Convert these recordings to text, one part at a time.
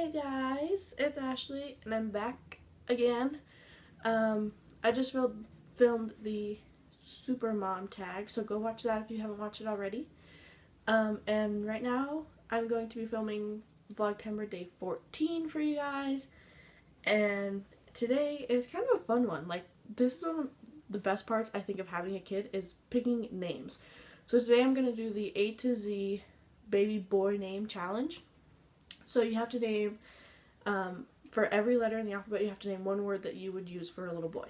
Hey guys, it's Ashley and I'm back again. I just filmed the Super Mom tag, so go watch that if you haven't watched it already. And right now I'm going to be filming Vlogtember day 14 for you guys. And today is kind of a fun one. Like, this is one of the best parts I think of having a kid is picking names. So today I'm going to do the A to Z baby boy name challenge. So you have to name, for every letter in the alphabet, you have to name one word that you would use for a little boy.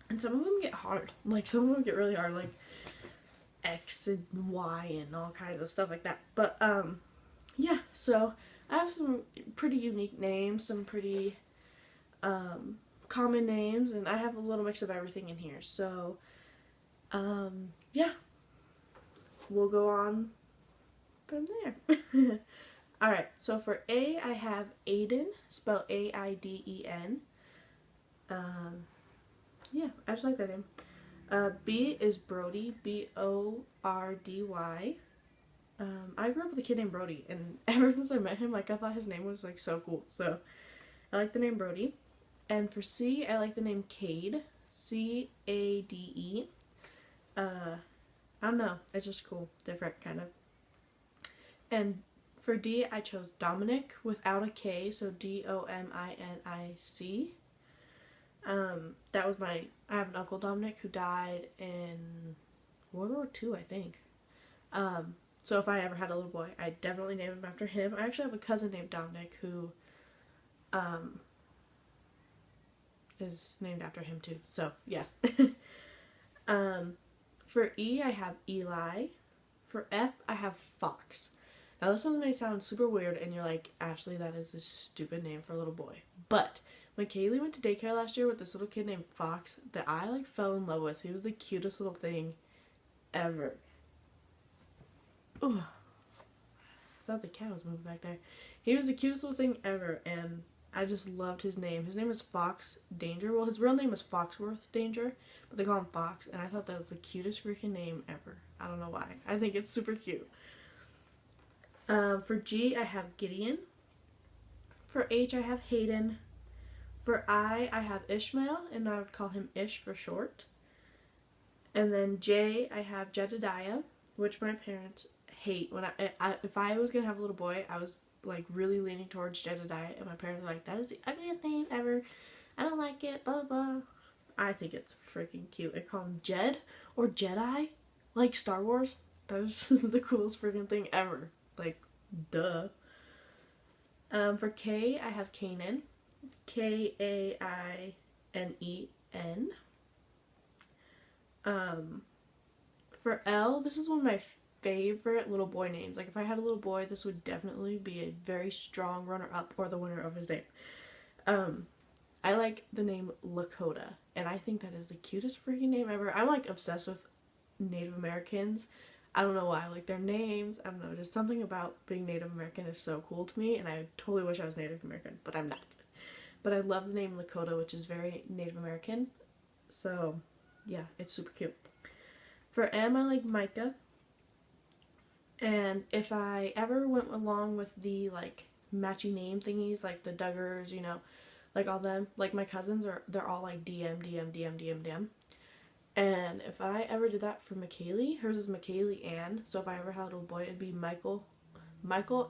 And some of them get hard. Like, some of them get really hard, like X and Y and all kinds of stuff like that. But, yeah, so I have some pretty unique names, some pretty, common names, and I have a little mix of everything in here. So, yeah, we'll go on from there. Alright, so for A, I have Aiden, spelled A-I-D-E-N. Yeah, I just like that name. B is Brody, B-O-R-D-Y. I grew up with a kid named Brody, and ever since I met him, like, I thought his name was, like, so cool. So, I like the name Brody. And for C, I like the name Cade, C-A-D-E. I don't know, it's just cool, different, kind of. And for D, I chose Dominic without a K, so D-O-M-I-N-I-C. That was I have an uncle Dominic who died in World War II, I think. So if I ever had a little boy, I'd definitely name him after him. I actually have a cousin named Dominic who, is named after him too, so yeah. For E, I have Eli. For F, I have Fox. Now this one may sound super weird and you're like, Ashley, that is a stupid name for a little boy. But when Kaylee went to daycare last year with this little kid named Fox that I like fell in love with. He was the cutest little thing ever. Ooh. I thought the cat was moving back there. He was the cutest little thing ever and I just loved his name. His name is Fox Danger. Well, his real name is Foxworth Danger, but they call him Fox, and I thought that was the cutest freaking name ever. I don't know why. I think it's super cute. For G, I have Gideon. For H, I have Hayden. For I have Ishmael, and I would call him Ish for short. And then J, I have Jedediah, which my parents hate. When if I was gonna have a little boy, I was like really leaning towards Jedediah, and my parents were like, "That is the ugliest name ever. I don't like it." Blah blah. I think it's freaking cute. I call him Jed or Jedi, like Star Wars. That is the coolest freaking thing ever. Like, duh. For K, I have Kanan. K-A-I-N-E-N. For L, this is one of my favorite little boy names. Like, if I had a little boy, this would definitely be a very strong runner-up or the winner of his name. I like the name Lakota, and I think that is the cutest freaking name ever. I'm, like, obsessed with Native Americans. I don't know why, like their names, I don't know, just something about being Native American is so cool to me, and I totally wish I was Native American, but I'm not. But I love the name Lakota, which is very Native American, so yeah, it's super cute. For M, I like Micah, and if I ever went along with the, like, matchy name thingies, like the Duggars, you know, like all them, like my cousins, they're all like DM, DM, DM, DM, DM. And if I ever did that for McKaylee, hers is McKaylee Ann. So if I ever had a little boy, it'd be Michael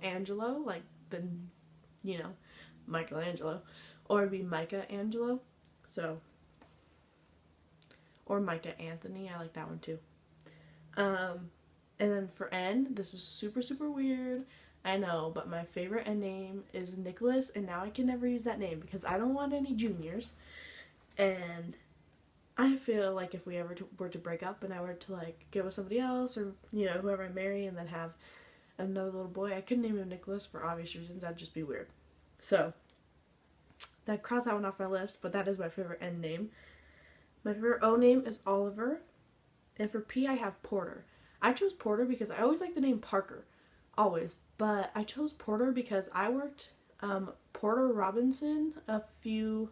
Angelo, like the, you know, Michelangelo. Or it'd be Micah Angelo. So, or Micah Anthony, I like that one too. And then for N, this is super, super weird. I know, but my favorite N name is Nicholas, and now I can never use that name because I don't want any juniors. And I feel like if we ever were to break up and I were to, like, get with somebody else or, you know, whoever I marry and then have another little boy, I couldn't name him Nicholas for obvious reasons. That'd just be weird. So, that cross that one off my list, but that is my favorite N name. My favorite O name is Oliver. And for P, I have Porter. I chose Porter because I always like the name Parker. Always. But I chose Porter because I worked Porter Robinson a few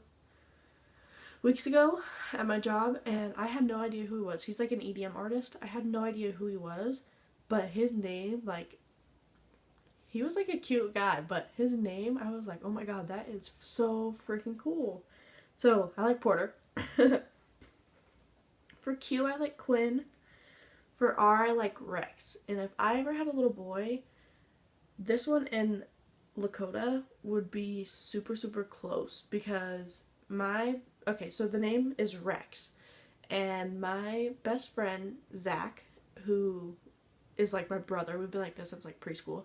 weeks ago at my job, and I had no idea who he was. He's like an EDM artist. I had no idea who he was, but his name, like, he was like a cute guy, but his name, I was like, oh my god, that is so freaking cool. So I like Porter. For Q, I like Quinn. For R, I like Rex. And if I ever had a little boy, this one and Lakota would be super, super close because okay, so the name is Rex. And my best friend, Zach, who is like my brother, we've been like this since like preschool.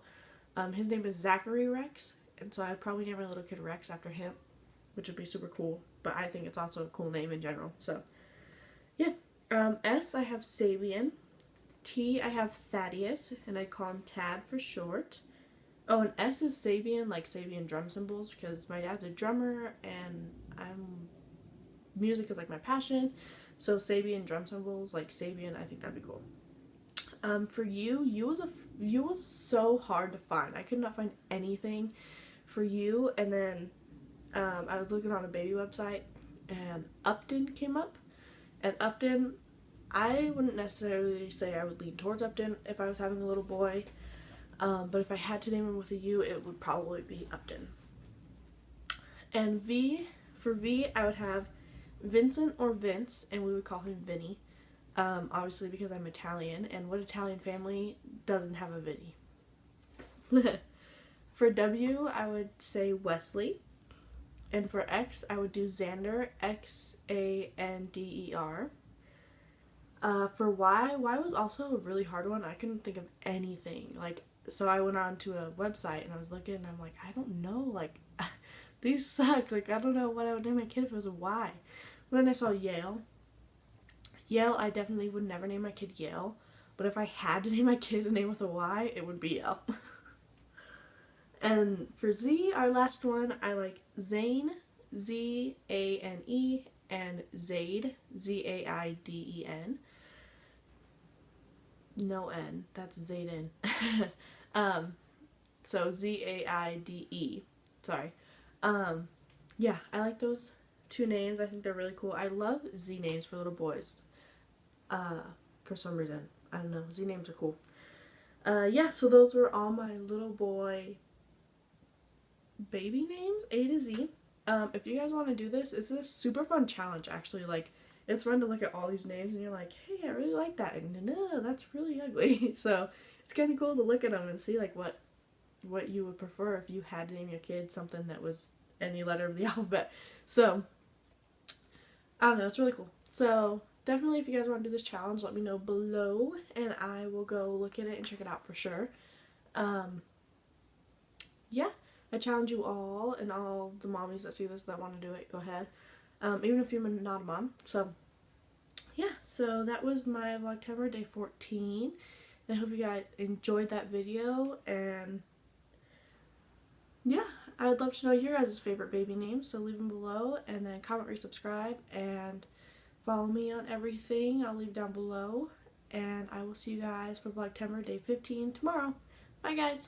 His name is Zachary Rex. And so I'd probably name my little kid Rex after him, which would be super cool. But I think it's also a cool name in general. So, yeah. S, I have Sabian. T, I have Thaddeus, and I call him Tad for short. Oh, and S is Sabian, like Sabian drum cymbals, because my dad's a drummer, and music is like my passion. So Sabian drum cymbals, like Sabian, I think that'd be cool. For you was so hard to find. I could not find anything for you, and then I was looking on a baby website, and Upton came up, and Upton, I wouldn't necessarily say I would lean towards Upton if I was having a little boy, but if I had to name him with a U, it would probably be Upton. And for V, I would have Vincent or Vince, and we would call him Vinny, obviously because I'm Italian, and what Italian family doesn't have a Vinny? For W, I would say Wesley, and for X, I would do Xander, Xander. For Y was also a really hard one. I couldn't think of anything. Like, so I went on to a website and I was looking and I'm like, I don't know, like, these suck. Like, I don't know what I would name my kid if it was a Y. But then I saw Yale. Yale, I definitely would never name my kid Yale. But if I had to name my kid a name with a Y, it would be Yale. And for Z, our last one, I like Zane, Zane, and Zaid, Zaiden. No N, that's Zayden. So Zaide, sorry. Yeah, I like those two names. I think they're really cool. I love Z names for little boys. For some reason. I don't know. Z names are cool. Yeah, so those were all my little boy baby names, A to Z. If you guys want to do this, it's a super fun challenge, actually. Like, it's fun to look at all these names and you're like, hey, I really like that, and no, that's really ugly. So it's kind of cool to look at them and see like what you would prefer if you had to name your kid something that was any letter of the alphabet. So I don't know, it's really cool. So definitely, if you guys want to do this challenge, let me know below and I will go look at it and check it out for sure. Yeah, I challenge you all, and all the mommies that see this that want to do it, go ahead. Even if you're not a mom. So yeah, so that was my Vlogtember day 14. And I hope you guys enjoyed that video, and yeah, I would love to know your guys' favorite baby names, so leave them below, and then comment, rate, subscribe, and follow me on everything. I'll leave down below, and I will see you guys for Vlogtember day 15 tomorrow. Bye guys!